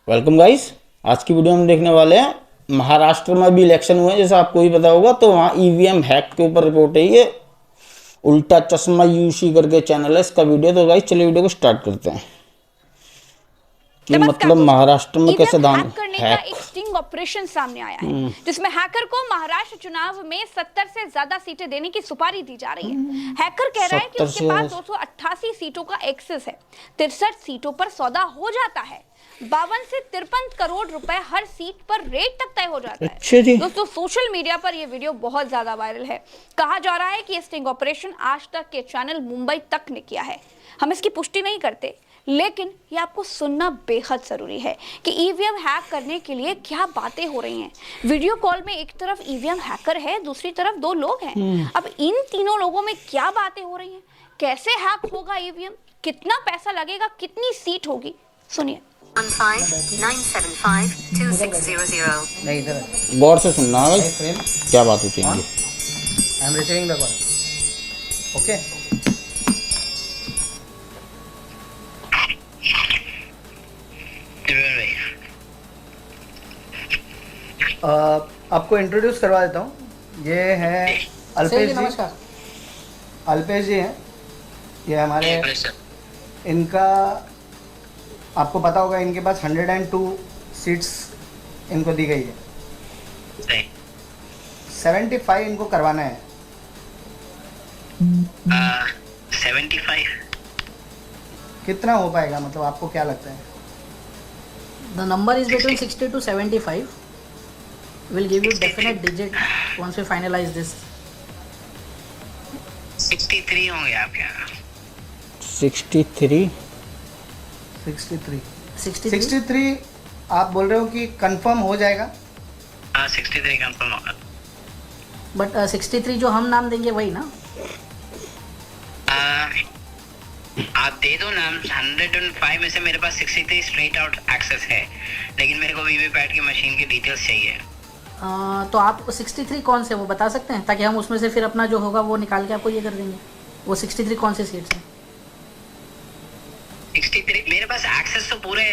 Welcome guys. आज की video में देखने वाले हैं महाराष्ट्र में भी इलेक्शन हुए, जैसा आपको ही पता होगा। तो वहाँ ईवीएम हैक के ऊपर रिपोर्ट है। ये उल्टा चश्मा यूसी करके चैनल है इसका वीडियो। तो गाइस चलिए वीडियो को स्टार्ट करते हैं कि मतलब महाराष्ट्र में कैसे दान हैक करने का एक स्टिंग ऑपरेशन सामने आया है, जिसमें हैकर को महाराष्ट्र चुनाव में 70 से ज्यादा सीटें देने की सुपारी दी जा रही है। हैकर कह रहा है कि उसके पास 288 सीटों का एक्सेस है। 63 सीटों पर सौदा हो जाता है। 52 से 53 करोड़ रुपए हर सीट पर रेट तक तय हो जाता है। दोस्तों, सोशल मीडिया पर यह वीडियो बहुत ज्यादा वायरल है। कहा जा रहा है कि ये स्टिंग ऑपरेशन आज तक के चैनल मुंबई तक ने किया है। हम इसकी पुष्टि नहीं करते, लेकिन ये आपको सुनना बेहद जरूरी है कि ईवीएम हैक करने के लिए क्या बातें हो रही हैं। वीडियो कॉल में एक तरफ ईवीएम हैकर है, दूसरी तरफ दो लोग हैं। अब इन तीनों लोगों में क्या बातें हो रही हैं, कैसे हैक होगा ईवीएम, कितना पैसा लगेगा, कितनी सीट होगी, सुनिए। 15-975-2600 गौर से सुनना है क्या बात होती है। I am receiving the call. Okay, आपको इंट्रोड्यूस करवा देता हूँ। ये है अल्पेश जी। नमस्कार। अल्पेश जी हैं ये हमारे। इनका आपको पता होगा, इनके पास 102 सीट्स इनको दी गई है। 75 इनको करवाना है। 75 कितना हो पाएगा, मतलब आपको क्या लगता है? The number is between 60 to 75. We'll give you definite digit once we finalize this. 63 होंगे आपके यहाँ। 63 63 आप बोल रहे हो कि कंफर्म हो जाएगा? हाँ, 63 कंफर्म होगा। बट 63 जो हम नाम देंगे वही ना? आप दे दो नाम। 105 में से मेरे पास 63 स्ट्रेट आउट एक्सेस है, लेकिन मेरे को वीवीपैट की मशीन की डिटेल्स चाहिए। तो आप 63 कौन से वो बता सकते हैं, ताकि हम उसमें से फिर अपना जो होगा वो निकाल के आपको ये कर देंगे। वो 63 कौन से सीट्स हैं? 63 मेरे पास एक्सेस तो पूरे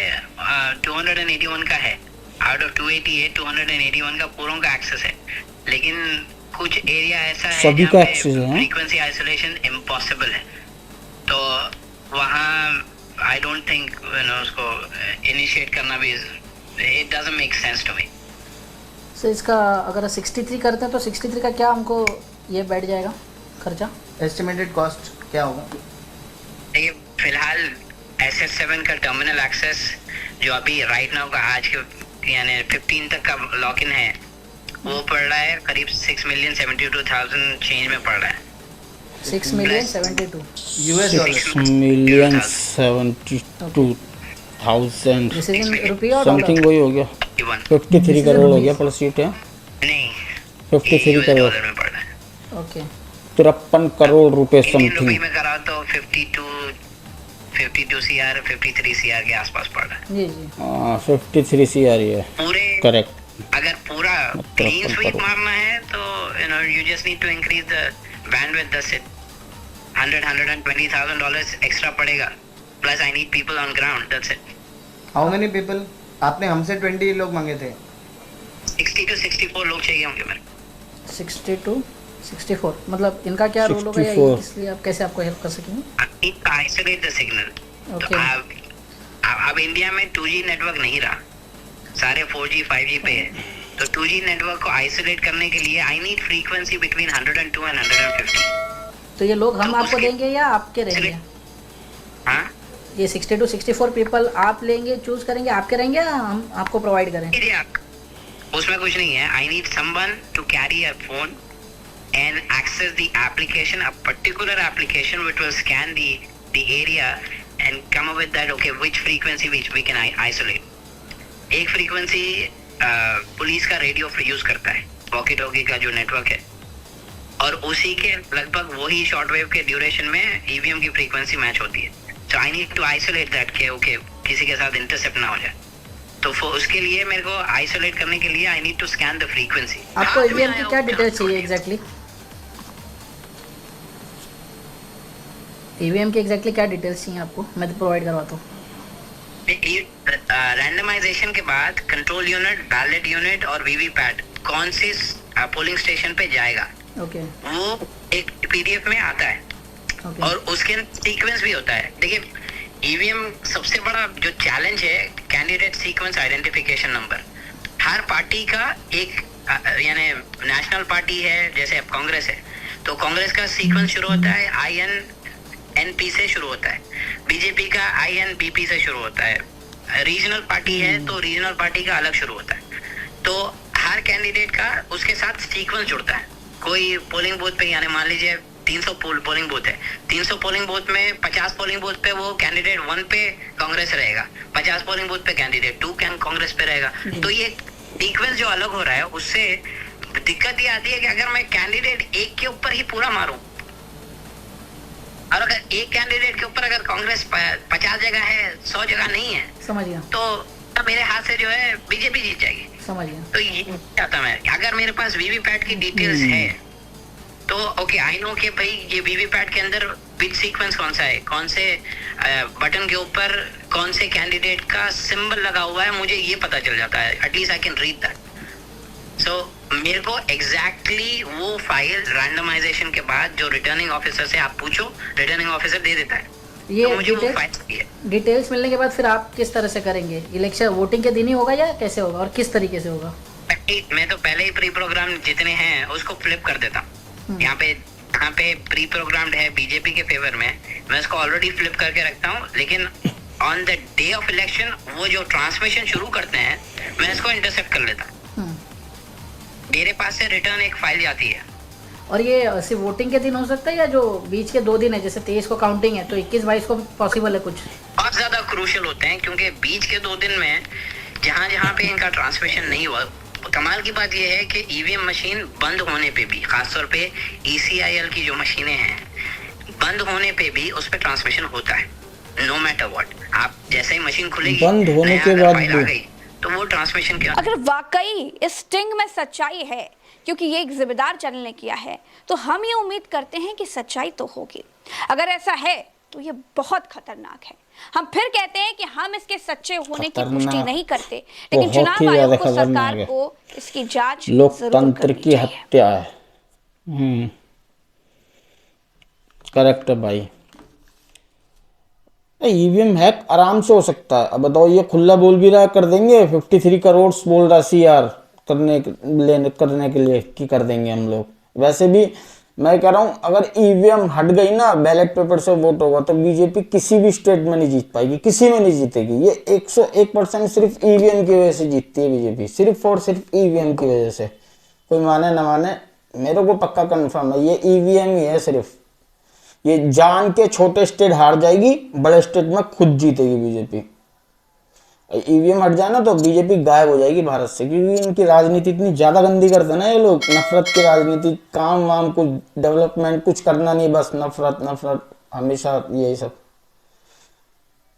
281 का है। आउट ऑफ 288 281 का पूरों का एक्सेस है, लेकिन कुछ एरिया ऐसा है सभी का एक्सेस है। फ्रीक्वेंसी आइसोलेशन इम्पॉसिबल है, तो वहाँ आई डोंट थिंक उसको इनिशिएट करना भी it doesn't make sense to me. So इसका अगर 63 करते हैं तो 63 का क्या हमको ये बैठ जाएगा खर्चा? एस्टिमेटेड कॉस्ट क्या होगा? देखिए, फिलहाल SS7 का टर्मिनल एक्सेस जो अभी राइट नाउ का आज के यानी 15 तक का लॉक इन है, वो पड़ रहा है करीब 6,72,000 चेंज में पड़ रहा है। 6,72,000 US dollar. 6,72,000 this is in रुपये और समथिंग डॉलर? वही हो गया। 53 करोड़ हो गया पर सीट है। नहीं, 53 करोड़ डॉलर में पड़ रहा है। ओके, 53 करोड़ रुपए इंडियन रुपये समथिंग। में करा तो 52 CR 53 CR के आसपास पड़ रहा है। जी जी। 53 सी आ रही है। पूरे करेक्ट। अगर पूरा क्लीन स्वीप मारना है तो you just need to increase the bandwidth. That's it. $120,000 extra पड़ेगा, plus I need people on ground. That's it. How many people? आपने हमसे 20 लोग मांगे थे। 60 to 64 लोग चाहिए होंगे मेरे। 60 to 64 मतलब इनका क्या रोल होगा, 64 इसलिए आप कैसे आपको हेल्प कर सकेंगे? I need to isolate the signal. Okay. तो अब इंडिया में 2G नेटवर्क नहीं रहा, सारे 4G 5G पे है। तो 2G नेटवर्क को आइसोलेट करने के लिए I need frequency between 102 and 150। तो ये लोग हम तो आपको उसके- देंगे या आपके रहेंगे? हाँ, ये 60 to 64 पीपल आप लेंगे, चूज करेंगे, आपके रहेंगे या हम आपको प्रोवाइड करें? लीजिए आप। उसमें कुछ नहीं है। I need someone to carry a phone and access the application, a particular application which will scan the area and come up with that, okay, which frequency which we can isolate। एक frequency police का radio use करता है, walkie talkie का जो network है, और उसी के लगभग वही शॉर्टवेव के ड्यूरेशन में ईवीएम की फ्रीक्वेंसी मैच होती है। So I need to isolate that के ओके किसी के साथ इंटरसेप्ट ना हो जाए। तो उसके लिए मेरे को आइसोलेट करने के लिए I need to scan the frequency. आपको ईवीएम की क्या डिटेल्स चाहिए एग्जैक्टली? ईवीएम की एग्जैक्टली क्या डिटेल्स चाहिए आपको? मैं तो प्रोवाइड करवाता हूँ। रैंडमाइजेशन के बाद कंट्रोल यूनिट, बैलेट यूनिट और वीवीपैट कौन सी पोलिंग स्टेशन पे जाएगा, ओके वो एक पीडीएफ में आता है। ओके और उसके सीक्वेंस भी होता है। देखिए, ईवीएम सबसे बड़ा जो चैलेंज है, कैंडिडेट सीक्वेंस आइडेंटिफिकेशन नंबर। हर पार्टी का एक, यानी नेशनल पार्टी है जैसे अब कांग्रेस है, तो कांग्रेस का सीक्वेंस शुरू होता है INNP से शुरू होता है, बीजेपी का INBP से शुरू होता है, रीजनल पार्टी है तो रीजनल पार्टी का अलग शुरू होता है। तो हर कैंडिडेट का उसके साथ सीक्वेंस जुड़ता है। कोई पोलिंग बूथ पे, यानी मान लीजिए 300 पोलिंग बूथ है, 300 पोलिंग बूथ में 50 पोलिंग बूथ पे वो कैंडिडेट 1 पे कांग्रेस रहेगा, 50 पोलिंग बूथ पे कैंडिडेट 2 कांग्रेस पे रहेगा। तो ये सीक्वेंस जो अलग हो रहा है, उससे दिक्कत ये आती है कि अगर मैं कैंडिडेट एक के ऊपर ही पूरा मारूं, और अगर एक कैंडिडेट के ऊपर अगर कांग्रेस 50 जगह है, 100 जगह नहीं है, समझ गया तो मेरे हाथ से जो है बीजेपी जीत जाएगी। समझ गया। तो ये चाहता मैं, अगर मेरे पास वीवीपैट की डिटेल्स है तो ओके, आई नो कि भाई ये वीवीपैट के अंदर बिट सीक्वेंस कौन सा है, कौन से बटन के ऊपर कौन से कैंडिडेट का सिंबल लगा हुआ है, मुझे ये पता चल जाता है। At least I can read that. So मेरे को एग्जैक्टली वो फाइल रैंडमाइजेशन के बाद जो रिटर्निंग ऑफिसर से आप पूछो, रिटर्निंग ऑफिसर दे देता है। ये तो मुझे वो फाइल चाहिए। डिटेल्स मिलने के बाद फिर आप किस तरह से करेंगे? इलेक्शन वोटिंग के दिन ही होगा या कैसे होगा और किस तरीके से होगा? मैं तो पहले ही प्री प्रोग्राम जितने हैं उसको फ्लिप कर देता हूँ। यहाँ पे प्री प्रोग्राम्ड है बीजेपी के फेवर में, मैं उसको ऑलरेडी फ्लिप करके रखता हूँ। लेकिन on the day of election वो जो ट्रांसमिशन शुरू करते हैं, मैं इसको इंटरसेप्ट कर लेता हूँ। मेरे पास से रिटर्न एक फाइल जाती है। और ये सिर्फ वोटिंग के दिन हो सकता है या जो बीच के 2 दिन है, जैसे 23 को काउंटिंग है तो 21-22 को पॉसिबल है कुछ? बहुत ज्यादा क्रूशियल होते हैं, क्योंकि बीच के 2 दिन में जहाँ पे इनका ट्रांसमिशन नहीं हुआ। कमाल की बात यह है कि ईवीएम मशीन बंद होने पे भी, खासतौर पे ECIL की जो मशीनें हैं, बंद होने पे भी उस पर ट्रांसमिशन होता है, नो मैटर व्हाट। आप जैसे ही मशीन खुलेगी, बंद होने के बाद फाइल आ गई तो वो ट्रांसमिशन क्या। अगर वाकई इस स्टिंग में सच्चाई है, क्योंकि ये एक जिम्मेदार चैनल ने किया है, तो हम ये उम्मीद करते हैं कि सच्चाई तो होगी। अगर ऐसा है तो ये बहुत खतरनाक है। हम फिर कहते हैं कि हम इसके सच्चे होने की पुष्टि नहीं करते, लेकिन चुनाव आयोग को, सरकार को इसकी जांच लोकतंत्र की हत्या है। करेक्ट है भाई। ईवीएम हैक आराम से हो सकता है। अब बताओ, ये खुला बोल भी रहा, कर देंगे 53 करोड़ बोल रहा CR करने के लिए कि कर देंगे हम लोग। वैसे भी मैं कह रहा हूं, अगर ईवीएम हट गई ना, बैलेट पेपर से वोट होगा, तो बीजेपी किसी भी स्टेट में नहीं जीत पाएगी, किसी में नहीं जीतेगी। ये 101% सिर्फ ईवीएम की वजह से जीतती है बीजेपी, सिर्फ और सिर्फ ईवीएम की वजह से। कोई माने ना माने, मेरे को पक्का कंफर्म है, ये ईवीएम ही है सिर्फ। ये जान के छोटे स्टेट हार जाएगी, बड़े स्टेट में खुद जीतेगी बीजेपी। ईवीएम हट जाए ना तो बीजेपी गायब हो जाएगी भारत से, क्योंकि इनकी राजनीति इतनी ज्यादा गंदी करते हैं ना ये लोग। नफरत की राजनीति, काम वाम कुछ डेवलपमेंट कुछ करना नहीं, बस नफरत नफरत हमेशा, यही सब।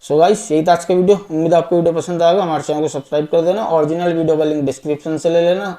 सो गाइस, यही था आज का वीडियो। उम्मीद आपको वीडियो पसंद आएगा। हमारे चैनल को सब्सक्राइब कर देना। ओरिजिनल वीडियो का लिंक डिस्क्रिप्शन से ले लेना।